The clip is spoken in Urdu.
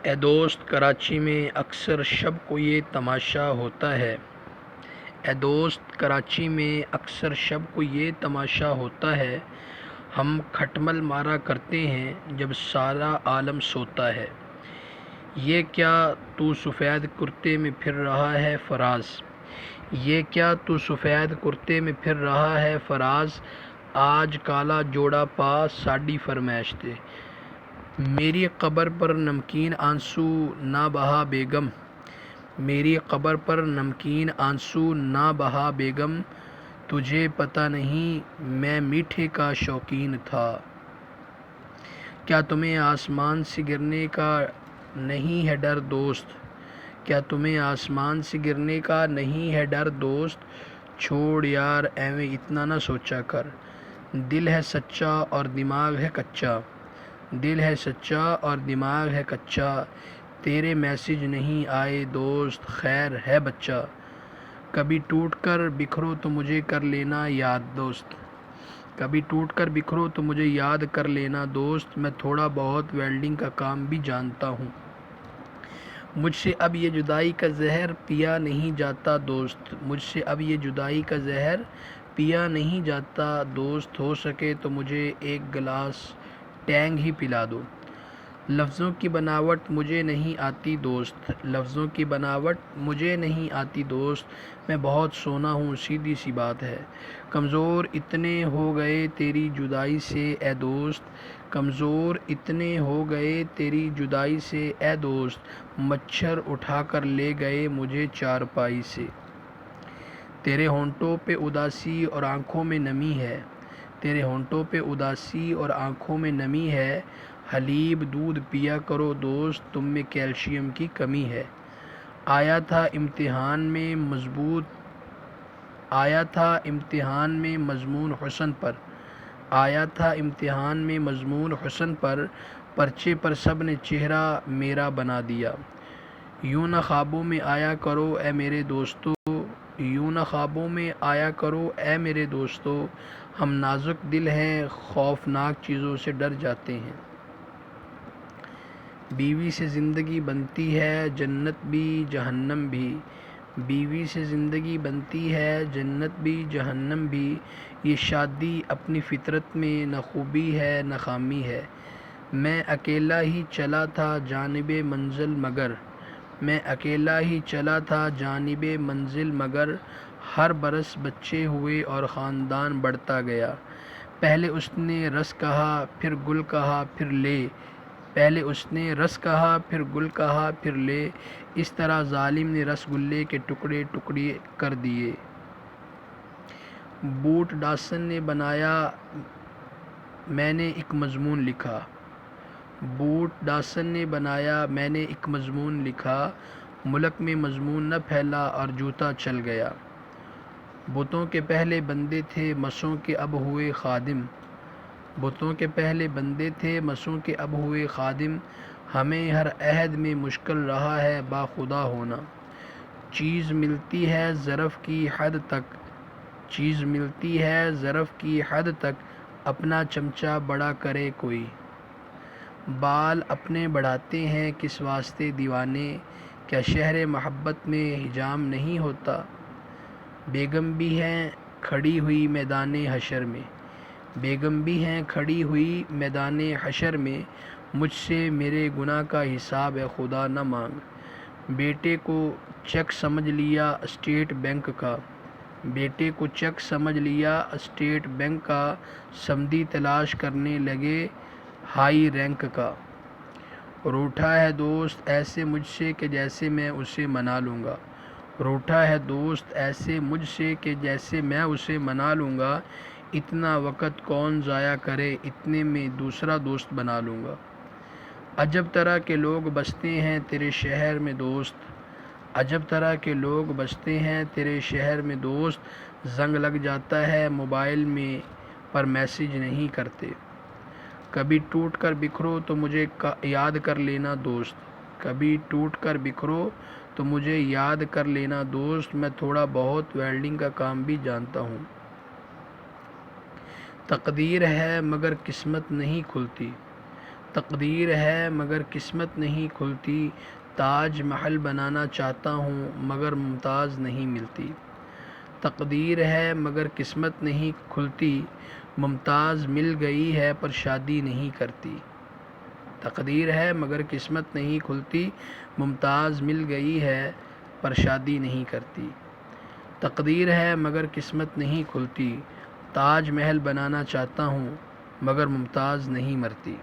اے دوست، کراچی میں اکثر شب کو یہ تماشا ہوتا ہے۔ اے دوست، کراچی میں اکثر شب کو یہ تماشا ہوتا ہے۔ ہم کھٹمل مارا کرتے ہیں جب سارا عالم سوتا ہے۔ یہ کیا تو سفید کرتے میں پھر رہا ہے فراز؟ یہ کیا تو سفید کرتے میں پھر رہا ہے فراز؟ آج کالا جوڑا پا ساڈی فرمائش تے، میری قبر پر نمکین آنسو نہ بہا بیگم، میری قبر پر نمکین آنسو نہ بہا بیگم، تجھے پتہ نہیں میں میٹھے کا شوقین تھا۔ کیا تمہیں آسمان سے گرنے کا نہیں ہے ڈر دوست؟ کیا تمہیں آسمان سے گرنے کا نہیں ہے ڈر دوست؟ چھوڑ یار ایویں اتنا نہ سوچا کر، دل ہے سچا اور دماغ ہے کچا، دل ہے سچا اور دماغ ہے کچا، تیرے میسج نہیں آئے دوست خیر ہے بچہ، کبھی ٹوٹ کر بکھرو تو مجھے کر لینا یاد دوست، کبھی ٹوٹ کر بکھرو تو مجھے یاد کر لینا دوست، میں تھوڑا بہت ویلڈنگ کا کام بھی جانتا ہوں، مجھ سے اب یہ جدائی کا زہر پیا نہیں جاتا دوست، مجھ سے اب یہ جدائی کا زہر پیا نہیں جاتا دوست، ہو سکے تو مجھے ایک گلاس ٹینگ ہی پلا دو، لفظوں کی بناوٹ مجھے نہیں آتی دوست، لفظوں کی بناوٹ مجھے نہیں آتی دوست، میں بہت سونا ہوں سیدھی سی بات ہے، کمزور اتنے ہو گئے تیری جدائی سے اے دوست، کمزور اتنے ہو گئے تیری جدائی سے اے دوست، مچھر اٹھا کر لے گئے مجھے چارپائی سے، تیرے ہونٹوں پہ اداسی اور آنکھوں میں نمی ہے، تیرے ہونٹوں پہ اداسی اور آنکھوں میں نمی ہے، حلیب دودھ پیا کرو دوست تم میں کیلشیم کی کمی ہے، آیا تھا امتحان میں مضبوط، آیا تھا امتحان میں مضمون حسن پر، آیا تھا امتحان میں مضمون حسن پر، پرچے پر سب نے چہرہ میرا بنا دیا، یوں نہ خوابوں میں آیا کرو اے میرے دوستو، یوں نہ خوابوں میں آیا کرو اے میرے دوستو، ہم نازک دل ہیں خوفناک چیزوں سے ڈر جاتے ہیں، بیوی سے زندگی بنتی ہے جنت بھی جہنم بھی، بیوی سے زندگی بنتی ہے جنت بھی جہنم بھی، یہ شادی اپنی فطرت میں نہ خوبی ہے نہ خامی ہے، میں اکیلا ہی چلا تھا جانب منزل مگر، میں اکیلا ہی چلا تھا جانب منزل مگر، ہر برس بچے ہوئے اور خاندان بڑھتا گیا، پہلے اس نے رس کہا پھر گل کہا پھر لے، پہلے اس نے رس کہا پھر گل کہا پھر لے، اس طرح ظالم نے رس گلے کے ٹکڑے ٹکڑے کر دیے، بوٹ ڈاسن نے بنایا میں نے ایک مضمون لکھا، بوٹ ڈاسن نے بنایا میں نے ایک مضمون لکھا، ملک میں مضمون نہ پھیلا اور جوتا چل گیا، بتوں کے پہلے بندے تھے مسوں کے اب ہوئے خادم، بتوں کے پہلے بندے تھے مسوں کے اب ہوئے خادم، ہمیں ہر عہد میں مشکل رہا ہے با خدا ہونا، چیز ملتی ہے ظرف کی حد تک، چیز ملتی ہے ظرف کی حد تک، اپنا چمچہ بڑا کرے کوئی، بال اپنے بڑھاتے ہیں کس واسطے دیوانے، کیا شہر محبت میں حجام نہیں ہوتا، بیگم بھی ہیں کھڑی ہوئی میدان حشر میں، بیگم بھی ہیں کھڑی ہوئی میدان حشر میں، مجھ سے میرے گناہ کا حساب اے خدا نہ مانگ، بیٹے کو چیک سمجھ لیا اسٹیٹ بینک کا، بیٹے کو چیک سمجھ لیا اسٹیٹ بینک کا، سمدھی تلاش کرنے لگے ہائی رینک کا، روٹھا ہے دوست ایسے مجھ سے کہ جیسے میں اسے منا لوں گا، روٹھا ہے دوست ایسے مجھ سے کہ جیسے میں اسے منا لوں گا، اتنا وقت کون ضائع کرے اتنے میں دوسرا دوست بنا لوں گا، عجب طرح کے لوگ بستے ہیں تیرے شہر میں دوست، عجب طرح کے لوگ بستے ہیں تیرے شہر میں دوست، زنگ لگ جاتا ہے موبائل میں پر میسج نہیں کرتے، کبھی ٹوٹ کر بکھرو تو مجھے یاد کر لینا دوست، کبھی ٹوٹ کر بکھرو تو مجھے یاد کر لینا دوست، میں تھوڑا بہت ویلڈنگ کا کام بھی جانتا ہوں، تقدیر ہے مگر قسمت نہیں کھلتی، تقدیر ہے مگر قسمت نہیں کھلتی، تاج محل بنانا چاہتا ہوں مگر ممتاز نہیں ملتی۔ تقدیر ہے مگر قسمت نہیں کھلتی، ممتاز مل گئی ہے پر شادی نہیں کرتی۔ تقدیر ہے مگر قسمت نہیں کھلتی، ممتاز مل گئی ہے پر شادی نہیں کرتی۔ تقدیر ہے مگر قسمت نہیں کھلتی، تاج محل بنانا چاہتا ہوں مگر ممتاز نہیں مرتی۔